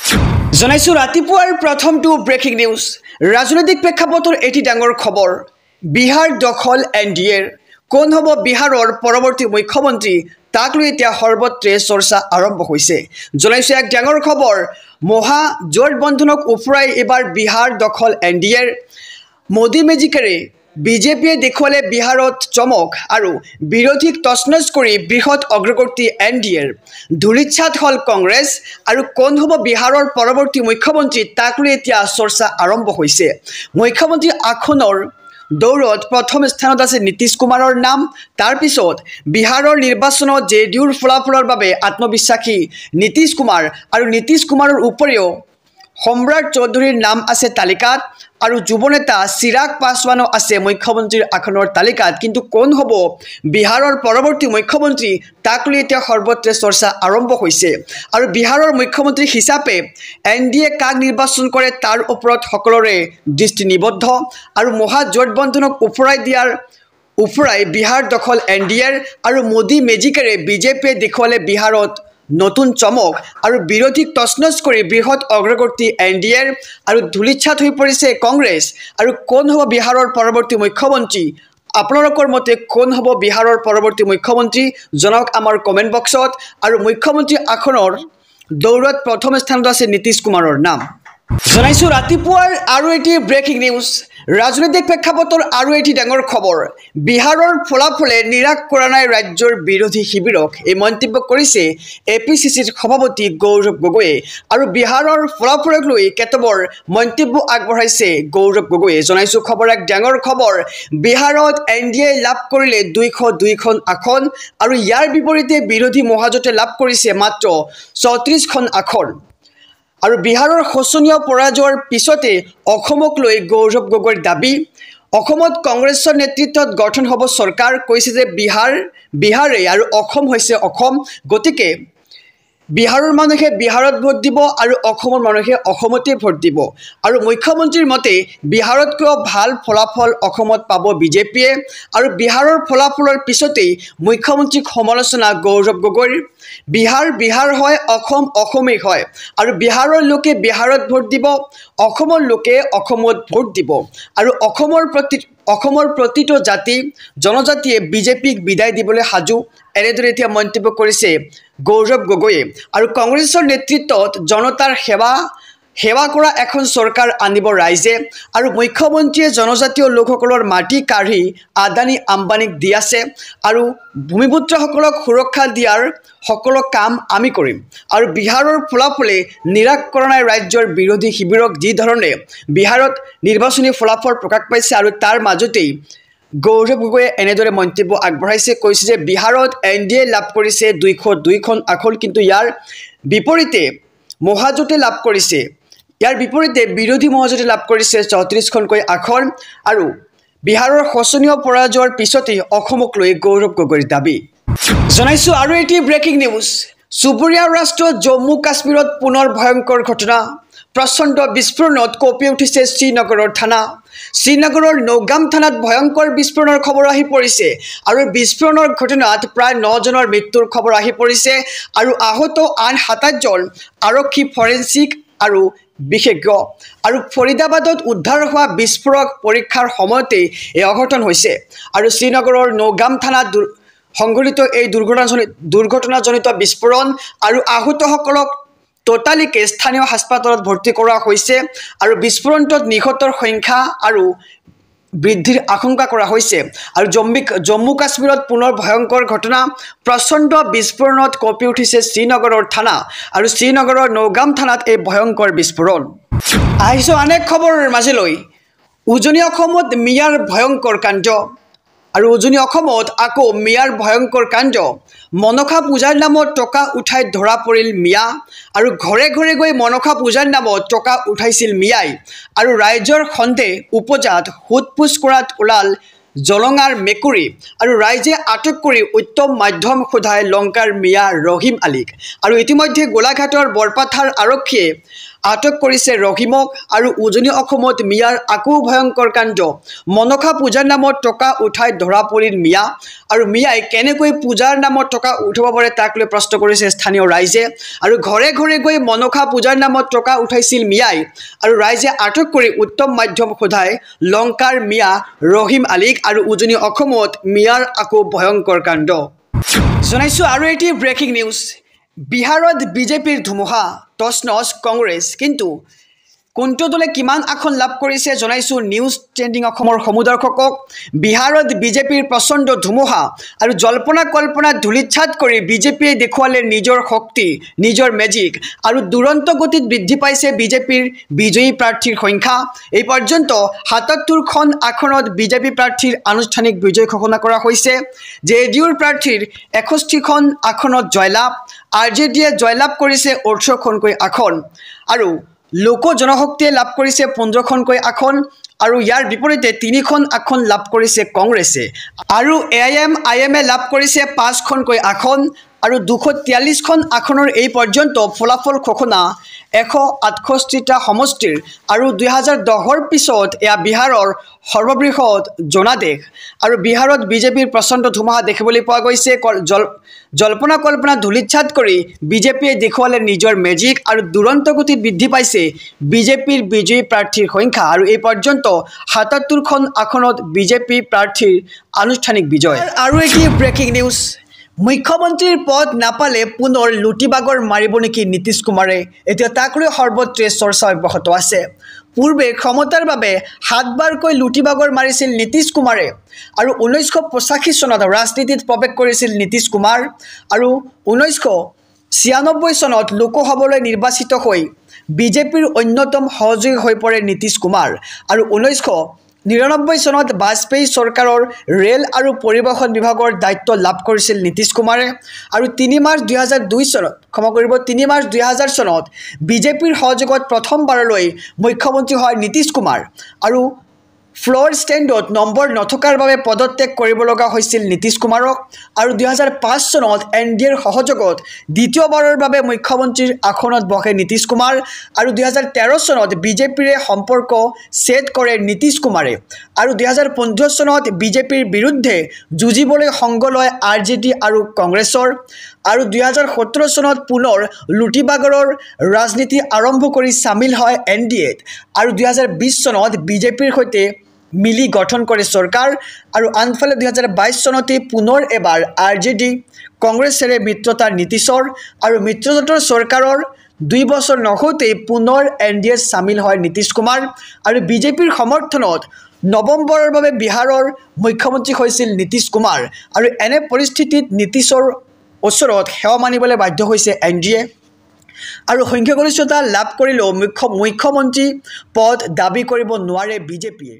জনাইছো ৰাতিপুৱাৰ প্ৰথমটো ব্ৰেকিং নিউজ ৰাজনৈতিক প্ৰেক্ষাপটৰ এটি ডাঙৰ খবৰ বিহাৰ দখল এনডিএৰ কোন হ'ব বিহাৰৰ পৰৱৰ্তী মুখ্যমন্ত্ৰী তাক লৈ এতিয়া সৰ্বত্ৰে চৰ্চা আৰম্ভ হৈছে জনাইছো এক ডাঙৰ খবৰ মহা জোটবন্ধনক উফৰাই এবাৰ বিহাৰ দখল এনডিএৰ মোদী মেজিকেৰে বিজেপিয়ে দেখুৱালে বিহাৰত চমক আৰু বিৰোধীক তছনছ কৰি বৃহৎ অগ্ৰগতি এনডিএৰ ধূলিচ্ছাত হল কংগ্ৰেছ আৰু কোন হ'ব বিহাৰৰ পৰৱৰ্তী মুখ্যমন্ত্ৰী তাক লৈ এতিয়া চৰ্চা আৰম্ভ হৈছে মুখ্যমন্ত্ৰী আসনৰ দৌৰত প্ৰথম স্থানত আছে নীতিশ কুমাৰৰ নাম তাৰ পিছত বিহাৰৰ নিৰ্বাচনত জেডিউৰ ফলাফলৰ বাবে আত্মবিশ্বাসী নীতিশ কুমাৰ আৰু নীতিশ কুমাৰৰ উপৰিও সম্ৰাট চৌধুৰীৰ নাম আছে তালিকাত আৰু যুৱনেতা চিৰাগ পাছৱানো আছে মুখ্যমন্ত্ৰীৰ আসনৰ তালিকাত কিন্তু কোন হ'ব বিহাৰৰ পৰৱৰ্তী মুখ্যমন্ত্ৰী তাক লৈ এতিয়া সৰ্বত্ৰে চৰ্চা আৰম্ভ হৈছে আৰু বিহাৰৰ মুখ্যমন্ত্ৰী হিচাপে এনডিএ কাক নিৰ্বাচন কৰে তাৰ ওপৰত সকলোৰে দৃষ্টি নিবদ্ধ আৰু মহা জোটবন্ধনক উফৰাই বিহাৰ দখল এনডিএৰ আৰু মোদী মেজিকেৰে বিজেপিয়ে দেখুৱালে বিহাৰত নতুন চমক আৰু বিৰোধীক তছনছ কৰি বৃহৎ অগ্ৰগতি এনডিএৰ আৰু ধূলিচ্ছাত হৈ পৰিছে কংগ্ৰেছ আৰু কোন হ'ব বিহাৰৰ পৰৱৰ্তী মুখ্যমন্ত্ৰী আপোনালোকৰ মতে কোন হ'ব বিহাৰৰ পৰৱৰ্তী মুখ্যমন্ত্ৰী জনাওক আমাৰ কমেণ্ট বক্সত আৰু মুখ্যমন্ত্ৰী আসনৰ দৌৰত প্ৰথম স্থানত আছে নীতিশ কুমাৰৰ নাম জনাইছো ৰাতিপুৱাৰ আৰু এটি ব্ৰেকিং নিউজ ৰাজনৈতিক প্ৰেক্ষাপটৰ আৰু এটি ডাঙৰ খবৰ বিহাৰৰ ফলাফলে নিৰাশ কৰা নাই ৰাজ্যৰ বিৰোধী শিবিৰক এই মন্তব্য কৰিছে এপিচিচিৰ সভাপতি গৌৰৱ গগৈয়ে আৰু বিহাৰৰ ফলাফলক লৈ কেতবৰ মন্তব্য আগবঢ়াইছে গৌৰৱ গগৈয়ে জনাইছো খবৰ এক ডাঙৰ খবৰ বিহাৰত এনডিএ লাভ কৰিলে 202খন আসন আৰু ইয়াৰ বিপৰীতে বিৰোধী মহাজোঁটে লাভ কৰিছে মাত্ৰ 34খন আসন আৰু বিহাৰৰ শোচনীয় পৰাজয়ৰ পিছতে অসমক লৈ গৌৰৱ গগৈৰ দাবী অসমত কংগ্ৰেছৰ নেতৃত্বত গঠন হ'ব চৰকাৰ কৈছে যে বিহাৰে আৰু অসম হৈছে অসম গতিকে বিহাৰৰ মানুহে বিহাৰত ভোট দিব আৰু অসমৰ মানুহে অসমতে ভোট দিব আৰু মুখ্যমন্ত্ৰীৰ মতে বিহাৰতকৈ ভাল ফলাফল অসমত পাব বিজেপিয়ে আৰু বিহাৰৰ ফলাফলৰ পিছতেই মুখ্যমন্ত্ৰীক সমালোচনা গৌৰৱ গগৈৰ বিহাৰ হয় অসম অসমেই হয় আৰু বিহাৰৰ লোকে বিহাৰত ভোট দিব অসমৰ লোকে অসমত ভোট দিব আৰু অসমৰ প্ৰতিটো জাতি জনজাতিয়ে বিজেপিক বিদায় দিবলৈ সাজু এনেদৰে এতিয়া মন্তব্য কৰিছে গৌৰৱ গগৈয়ে আৰু কংগ্ৰেছৰ নেতৃত্বত জনতাৰ সেৱা কৰা এখন চৰকাৰ আনিব ৰাইজে আৰু মুখ্যমন্ত্ৰীয়ে জনজাতীয় লোকসকলৰ মাটি কাঢ়ি আদানী আম্বানীক দি আছে আৰু ভূমিপুত্ৰসকলক সুৰক্ষা দিয়াৰ সকলো কাম আমি কৰিম আৰু বিহাৰৰ ফলাফলে নিৰাশ কৰা নাই ৰাজ্যৰ বিৰোধী শিবিৰক যি ধৰণে বিহাৰত নিৰ্বাচনী ফলাফল প্ৰকাশ পাইছে আৰু তাৰ মাজতেই গৌৰৱ গগৈয়ে এনেদৰে মন্তব্য আগবঢ়াইছে কৈছে যে বিহাৰত এনডিএ লাভ কৰিছে 202খন আসন কিন্তু ইয়াৰ বিপৰীতে মহাজোঁটে লাভ কৰিছে বিৰোধী মহাজোঁটে লাভ কৰিছে 34খনকৈ আসন আৰু বিহাৰৰ শোচনীয় পৰাজয়ৰ পিছতেই অসমক লৈ গৌৰৱ গগৈৰ দাবী জনাইছো আৰু এটি ব্ৰেকিং নিউজ চুবুৰীয়া ৰাষ্ট্ৰ জম্মু কাশ্মীৰত পুনৰ ভয়ংকৰ ঘটনা প্ৰচণ্ড বিস্ফোৰণত কঁপি উঠিছে শ্ৰীনগৰৰ নৌগাম থানাত ভয়ংকৰ বিস্ফোৰণৰ খবৰ আহি পৰিছে আৰু বিস্ফোৰণৰ ঘটনাত প্ৰায় 9জনৰ মৃত্যুৰ খবৰ আহি পৰিছে আৰু আহত আন 27জন আৰক্ষী ফৰেনচিক আৰু বিশেষজ্ঞ আৰু ফৰিদাবাদত উদ্ধাৰ হোৱা বিস্ফোৰক পৰীক্ষাৰ সময়তে এই অঘটন হৈছে আৰু শ্ৰীনগৰৰ নৌগাম থানাত সংঘটিত এই দুৰ্ঘটনাজনিত বিস্ফোৰণ আৰু আহতসকলক ততালিকে স্থানীয় হাস্পতালত ভৰ্তি কৰা হৈছে আৰু বিস্ফোৰণত নিহতৰ সংখ্যা আৰু বৃদ্ধিৰ আশংকা কৰা হৈছে আৰু জম্মু কাশ্মীৰত পুনৰ ভয়ংকৰ ঘটনা প্ৰচণ্ড বিস্ফোৰণত কঁপি উঠিছে শ্ৰীনগৰৰ থানা আৰু শ্ৰীনগৰৰ নৌগাম থানাত এই ভয়ংকৰ বিস্ফোৰণ আহিছো অনেক খবৰ মাজলৈ উজনি অসমত মিয়াৰ ভয়ংকৰ কাণ্ড আৰু উজনি অসমত আকৌ মিয়াৰ ভয়ংকৰ কাণ্ড মনসা পূজাৰ নামত টকা উঠাই ধৰা পৰিল মিয়া আৰু ঘৰে ঘৰে গৈ মনসা পূজাৰ নামত টকা উঠাইছিল মিয়াই আৰু ৰাইজৰ সন্দেহ উপজাত হুটপুচ কৰাত ওলাল জলঙাৰ মেকুৰী আৰু ৰাইজে আটক কৰি উত্তম মাধ্যম সোধাই লংকাৰ মিয়া ৰহিম আলীক আৰু ইতিমধ্যে গোলাঘাটৰ বৰপাথাৰ আৰক্ষীয়ে আটক কৰিছে ৰহিমক আৰু উজনি অসমত মিয়াৰ আকৌ ভয়ংকৰ কাণ্ড মনসা পূজাৰ নামত টকা উঠাই ধৰা পৰিল মিয়া আৰু মিয়াই কেনেকৈ পূজাৰ নামত টকা উঠাব পাৰে তাক লৈ প্ৰশ্ন কৰিছে স্থানীয় ৰাইজে আৰু ঘৰে ঘৰে গৈ মনসা পূজাৰ নামত টকা উঠাইছিল মিয়াই আৰু ৰাইজে আটক কৰি উত্তম মাধ্যম সোধাই লংকাৰ মিয়া ৰহিম আলীক আৰু উজনি অসমত মিয়াৰ আকৌ ভয়ংকৰ কাণ্ড জনাইছো আৰু এটি ব্ৰেকিং নিউজ বিহাৰত বিজেপিৰ ধুমুহা তছনছ কংগ্ৰেছ কিন্তু কোনটো দলে কিমান আসন লাভ কৰিছে জনাইছো নিউজ ট্ৰেন্ডিং অসমৰ সমুদৰ্শকক বিহাৰত বিজেপিৰ প্ৰচণ্ড ধুমুহা আৰু জল্পনা কল্পনা ধুলিচ্ছাত কৰি বিজেপিয়ে দেখুৱালে নিজৰ শক্তি নিজৰ মেজিক আৰু দুৰন্ত গতিত বৃদ্ধি পাইছে বিজেপিৰ বিজয়ী প্ৰাৰ্থীৰ সংখ্যা এই পৰ্যন্ত ৭৭খন আসনত বিজেপি প্ৰাৰ্থীৰ আনুষ্ঠানিক বিজয় ঘোষণা কৰা হৈছে জেডিইউৰ প্ৰাৰ্থীৰ ৬১খন আসনত জয়লাভ আৰজেডিয়ে জয়লাভ কৰিছে ১৮খনকৈ আসন আৰু লোক জনশক্তিয়ে লাভ কৰিছে ১৫খনকৈ আসন আৰু ইয়াৰ বিপৰীতে ৩খন আসন লাভ কৰিছে কংগ্ৰেছে আৰু এআইএমআইএমে লাভ কৰিছে ৫খনকৈ আসন আৰু ২৪৩খন আসনৰ এই পৰ্যন্ত ফলাফল ঘোষণা ১৬৮টা সমষ্টিৰ আৰু ২০১০ৰ পিছত এয়া বিহাৰৰ সৰ্ববৃহৎ জনাদেশ আৰু বিহাৰত বিজেপিৰ প্ৰচণ্ড ধুমুহা দেখিবলৈ পোৱা গৈছে জল্পনা কল্পনা ধুলিচ্ছাত কৰি বিজেপিয়ে দেখুৱালে নিজৰ মেজিক আৰু দুৰন্ত গতিত বৃদ্ধি পাইছে বিজেপিৰ বিজয়ী প্ৰাৰ্থীৰ সংখ্যা আৰু এই পৰ্যন্ত ৭৭খন আসনত বিজেপি প্ৰাৰ্থীৰ আনুষ্ঠানিক বিজয় আৰু এটি ব্ৰেকিং নিউজ মুখ্যমন্ত্ৰীৰ পদ নাপালে পুনৰ লুটিবাগৰ মাৰিব নেকি নীতিশ কুমাৰে এতিয়া তাক লৈ সৰ্বত্ৰে চৰ্চা অব্যাহত আছে পূৰ্বে ক্ষমতাৰ বাবে ৭বাৰকৈ লুটিবাগৰ মাৰিছিল নীতিশ কুমাৰে আৰু ১৯৮৫ চনত ৰাজনীতিত প্ৰৱেশ কৰিছিল নীতিশ কুমাৰ আৰু ১৯৯৬ চনত লোকসভালৈ নিৰ্বাচিত হৈ বিজেপিৰ অন্যতম সহযোগী হৈ পৰে নীতিশ কুমাৰ আৰু ১৯৯৯ চনত বাজপেয়ী চৰকাৰৰ ৰেল আৰু পৰিবহণ বিভাগৰ দায়িত্ব লাভ কৰিছিল নীতিশ কুমাৰে আৰু ৩ মাৰ্চ ২০০২ চনত ক্ষমা কৰিব ৩ মাৰ্চ ২০০০ চনত বিজেপিৰ সহযোগত প্ৰথমবাৰলৈ মুখ্যমন্ত্ৰী হয় নীতিশ কুমাৰ আৰু ফ্লোৰ ষ্টেণ্ডত নম্বৰ নথকাৰ বাবে পদত্যাগ কৰিব লগা হৈছিল নীতিশ কুমাৰক আৰু ২০০৫ চনত এনডিএৰ সহযোগত দ্বিতীয়বাৰৰ বাবে মুখ্যমন্ত্ৰীৰ আসনত বহে নীতিশ কুমাৰ আৰু ২০১৩ চনত বিজেপিৰে সম্পৰ্ক ছেদ কৰে নীতিশ কুমাৰে আৰু ২০১৫ চনত বিজেপিৰ বিৰুদ্ধে যুঁজিবলৈ সংগ লয় আৰজেডি আৰু কংগ্ৰেছৰ আৰু ২০১৭ চনত পুনৰ লুটিবাগৰৰ ৰাজনীতি আৰম্ভ কৰি চামিল হয় এনডিএত আৰু ২০২০ চনত বিজেপিৰ সৈতে মিলি গঠন কৰে চৰকাৰ আৰু আনফালে ২০২২ চনতে পুনৰ এবাৰ আৰজেডি কংগ্ৰেছেৰে মিত্ৰতা নীতিশৰ আৰু মিত্ৰজোঁটৰ চৰকাৰৰ ২ বছৰ নহওঁতেই পুনৰ এনডিএত চামিল হয় নীতিশ কুমাৰ আৰু বিজেপিৰ সমৰ্থনত নৱেম্বৰৰ বাবে বিহাৰৰ মুখ্যমন্ত্ৰী হৈছিল নীতিশ কুমাৰ আৰু এনে পৰিস্থিতিত নীতিশৰ ওচৰত সেৱা মানিবলৈ বাধ্য হৈছে এনডিএ আৰু সংখ্যাগৰিষ্ঠতা লাভ কৰিলেও মুখ্যমন্ত্ৰী পদ দাবী কৰিব নোৱাৰে বিজেপিয়ে